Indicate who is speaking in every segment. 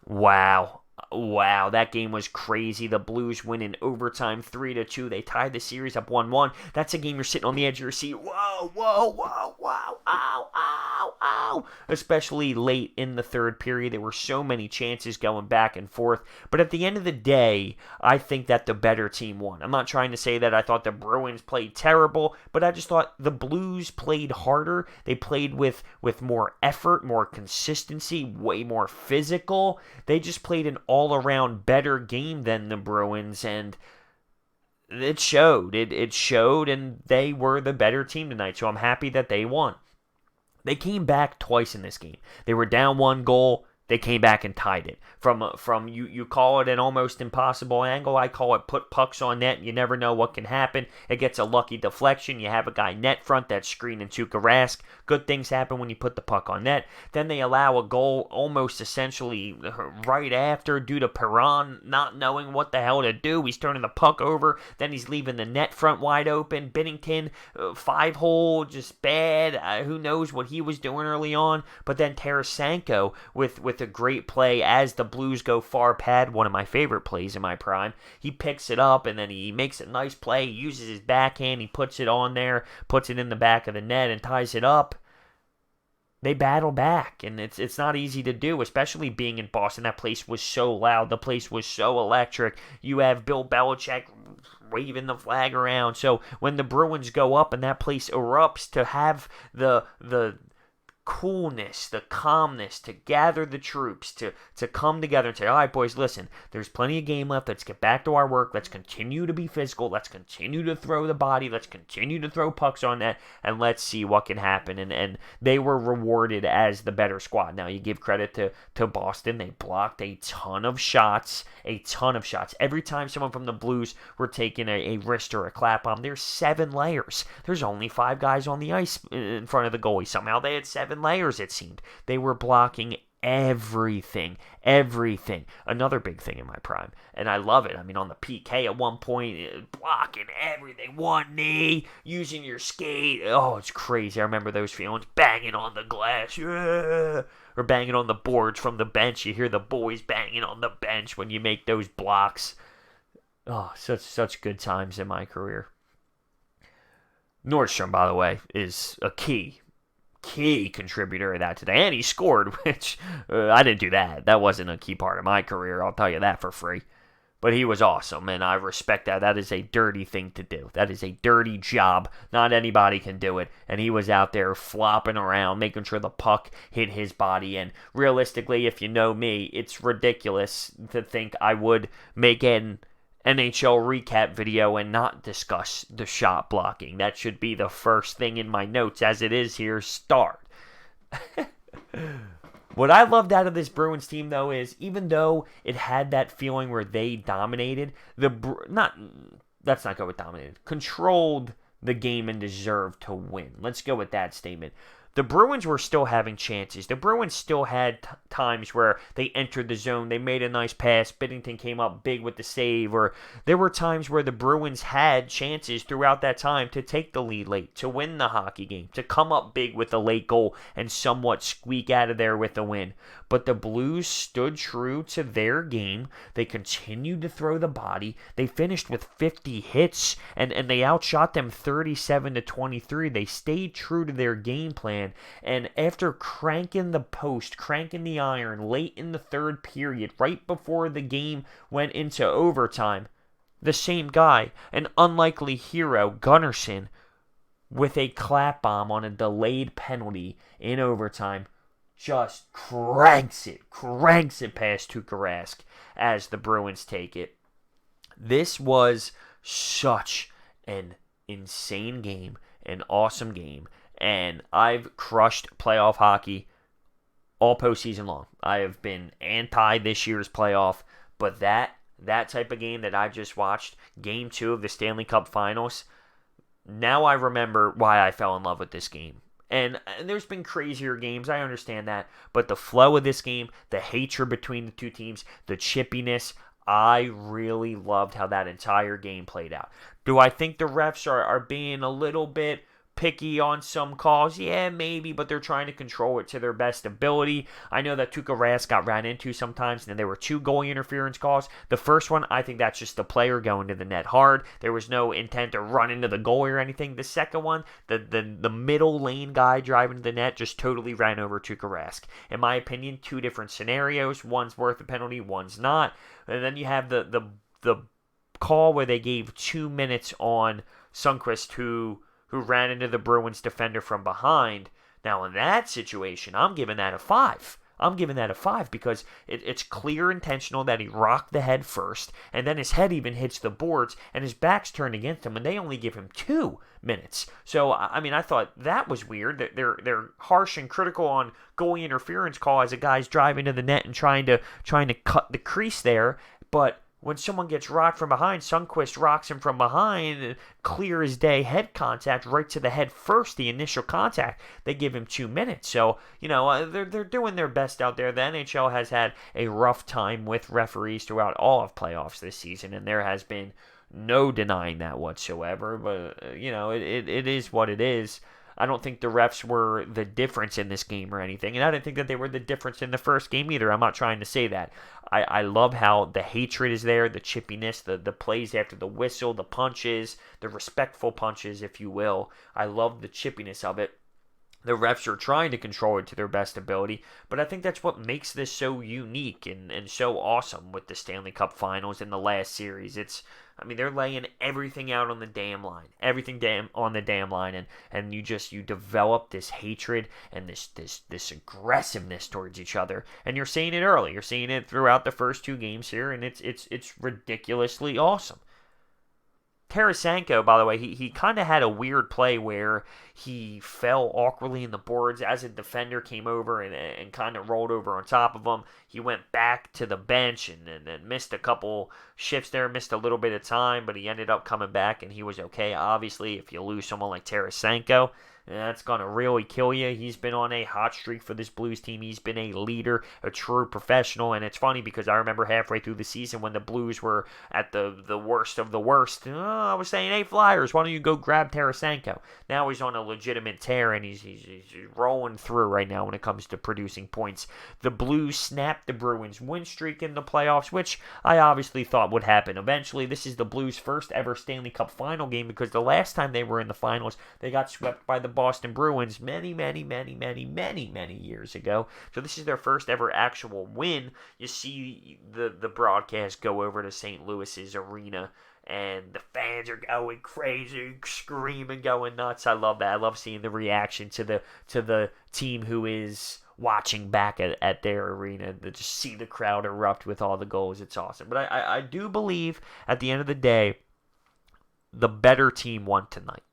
Speaker 1: Wow. Wow, that game was crazy. The Blues win in overtime 3-2. They tied the series up 1-1. That's a game you're sitting on the edge of your seat. Whoa, whoa, whoa, whoa, ow, ow, ow. Especially late in the third period. There were so many chances going back and forth. But at the end of the day, I think that the better team won. I'm not trying to say that I thought the Bruins played terrible, but I just thought the Blues played harder. They played with more effort, more consistency, way more physical. They just played an all-around better game than the Bruins, and it showed. It showed, and they were the better team tonight, so I'm happy that they won. They came back twice in this game. They were down one goal. They came back and tied it. From you call it an almost impossible angle. I call it put pucks on net. You never know what can happen. It gets a lucky deflection. You have a guy net front that's screening Tuukka Rask. Good things happen when you put the puck on net. Then they allow a goal almost essentially right after due to Perron not knowing what the hell to do. He's turning the puck over. Then he's leaving the net front wide open. Binnington, 5-hole, just bad. Who knows what he was doing early on. But then Tarasenko with a great play as the Blues go far pad, one of my favorite plays in my prime. He picks it up and then he makes a nice play. He uses his backhand. He puts it on there, puts it in the back of the net and ties it up. They battle back, and it's not easy to do, especially being in Boston. That place was so loud. The place was so electric. You have Bill Belichick waving the flag around. So when the Bruins go up and that place erupts, to have the coolness, the calmness, to gather the troops, to come together and say, all right, boys, listen, there's plenty of game left. Let's get back to our work. Let's continue to be physical. Let's continue to throw the body. Let's continue to throw pucks on net, and let's see what can happen. And they were rewarded as the better squad. Now, you give credit to Boston. They blocked a ton of shots, Every time someone from the Blues were taking a wrist or a clap on, there's 7 layers. There's only 5 guys on the ice in front of the goalie. Somehow they had 7 layers, it seemed. They were blocking everything. Another big thing in my prime, and I love it. I mean, on the PK at one point, blocking everything. One knee, using your skate. Oh, it's crazy. I remember those feelings. Banging on the glass. Yeah. Or banging on the boards from the bench. You hear the boys banging on the bench when you make those blocks. Oh, such good times in my career. Nordstrom, by the way, is a key contributor of that today. And he scored, which I didn't do that. That wasn't a key part of my career. I'll tell you that for free. But he was awesome, and I respect that. That is a dirty thing to do. That is a dirty job. Not anybody can do it. And he was out there flopping around, making sure the puck hit his body. And realistically, if you know me, it's ridiculous to think I would make an NHL recap video and not discuss the shot blocking. That should be the first thing in my notes, as it is here. Start. What I loved out of this Bruins team, though, is even though it had that feeling where they dominated, let's not go with dominated, controlled the game and deserved to win. Let's go with that statement. The Bruins were still having chances. The Bruins still had times where they entered the zone. They made a nice pass. Binnington came up big with the save. Or there were times where the Bruins had chances throughout that time to take the lead late, to win the hockey game, to come up big with a late goal and somewhat squeak out of there with a win. But the Blues stood true to their game. They continued to throw the body. They finished with 50 hits, and they outshot them 37-23. They stayed true to their game plan. And after cranking the post, cranking the iron late in the third period, right before the game went into overtime, the same guy, an unlikely hero, Gunnarsson, with a clap bomb on a delayed penalty in overtime, just cranks it past Tuukka Rask as the Bruins take it. This was such an insane game, an awesome game, and I've crushed playoff hockey all postseason long. I have been anti this year's playoff, but that type of game that I just watched, Game 2 of the Stanley Cup Finals, now I remember why I fell in love with this game. And there's been crazier games, I understand that, but the flow of this game, the hatred between the two teams, the chippiness, I really loved how that entire game played out. Do I think the refs are being a little bit picky on some calls? Yeah, maybe, but they're trying to control it to their best ability. I know that Tuukka Rask got ran into sometimes, and then there were 2 goalie interference calls. The first one, I think that's just the player going to the net hard. There was no intent to run into the goalie or anything. The second one, the middle lane guy driving to the net just totally ran over Tuukka Rask. In my opinion, 2 different scenarios. One's worth a penalty, one's not. And then you have the call where they gave 2 minutes on Sundqvist, who ran into the Bruins defender from behind. Now, in that situation, I'm giving that a 5. I'm giving that a 5 because it's clear intentional that he rocked the head first, and then his head even hits the boards, and his back's turned against him, and they only give him 2 minutes. So, I mean, I thought that was weird. They're harsh and critical on goalie interference call as a guy's driving to the net and trying to cut the crease there, but when someone gets rocked from behind, Sundqvist rocks him from behind, clear as day head contact right to the head first, the initial contact. They give him 2 minutes. So, they're doing their best out there. The NHL has had a rough time with referees throughout all of playoffs this season, and there has been no denying that whatsoever. But, it is what it is. I don't think the refs were the difference in this game or anything, and I didn't think that they were the difference in the first game either. I'm not trying to say that. I love how the hatred is there, the chippiness, the plays after the whistle, the punches, the respectful punches, if you will. I love the chippiness of it. The refs are trying to control it to their best ability, but I think that's what makes this so unique and so awesome with the Stanley Cup Finals in the last series. They're laying everything out on the damn line, on the damn line, and you develop this hatred and this aggressiveness towards each other, and you're seeing it early. You're seeing it throughout the first 2 games here, and it's ridiculously awesome. Tarasenko, by the way, he kind of had a weird play where he fell awkwardly in the boards as a defender came over and kind of rolled over on top of him. He went back to the bench and missed a couple shifts there, missed a little bit of time, but he ended up coming back and he was okay. Obviously, if you lose someone like Tarasenko, that's going to really kill you. He's been on a hot streak for this Blues team. He's been a leader, a true professional, and it's funny because I remember halfway through the season when the Blues were at the worst of the worst, I was saying, hey, Flyers, why don't you go grab Tarasenko? Now he's on a legitimate tear, and he's rolling through right now when it comes to producing points. The Blues snapped the Bruins' win streak in the playoffs, which I obviously thought would happen eventually. This is the Blues' first ever Stanley Cup final game because the last time they were in the finals, they got swept by the Boston Bruins many years ago. So this is their first ever actual win. You see the broadcast go over to St. Louis's arena, and the fans are going crazy, screaming, going nuts. I love that. I love seeing the reaction to the team who is watching back at their arena, to just see the crowd erupt with all the goals. It's awesome. But I do believe at the end of the day, the better team won tonight.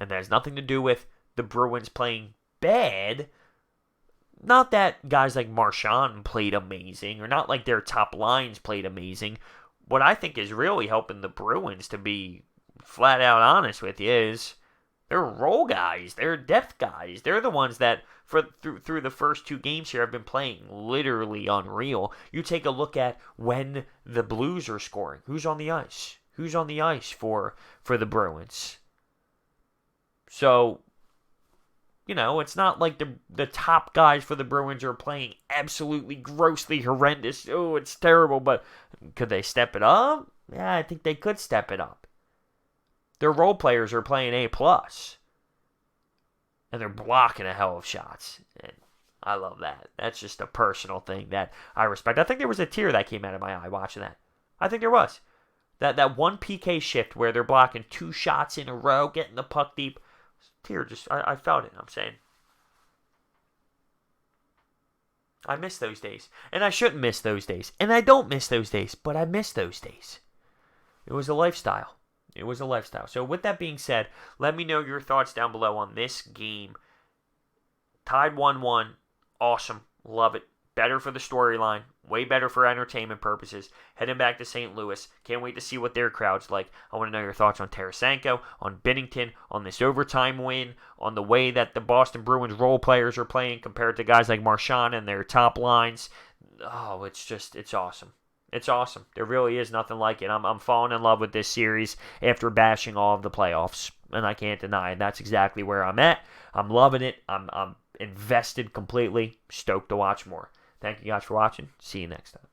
Speaker 1: And that has nothing to do with the Bruins playing bad. Not that guys like Marchand played amazing, or not like their top lines played amazing. What I think is really helping the Bruins, to be flat out honest with you, is they're role guys. They're depth guys. They're the ones that, through the first 2 games here, have been playing literally unreal. You take a look at when the Blues are scoring. Who's on the ice? Who's on the ice for the Bruins? So, it's not like the top guys for the Bruins are playing absolutely grossly horrendous. Oh, it's terrible, but could they step it up? Yeah, I think they could step it up. Their role players are playing A+, and they're blocking a hell of shots, and I love that. That's just a personal thing that I respect. I think there was a tear that came out of my eye watching that. I think there was. That one PK shift where they're blocking 2 shots in a row, getting the puck deep. Tear, I felt it, I'm saying. I miss those days. And I shouldn't miss those days. And I don't miss those days, but I miss those days. It was a lifestyle. It was a lifestyle. So with that being said, let me know your thoughts down below on this game. Tied 1-1. Awesome. Love it. Better for the storyline. Way better for entertainment purposes. Heading back to St. Louis. Can't wait to see what their crowd's like. I want to know your thoughts on Tarasenko, on Binnington, on this overtime win, on the way that the Boston Bruins role players are playing compared to guys like Marchand and their top lines. Oh, it's awesome. It's awesome. There really is nothing like it. I'm falling in love with this series after bashing all of the playoffs, and I can't deny it. That's exactly where I'm at. I'm loving it. I'm invested completely. Stoked to watch more. Thank you guys for watching. See you next time.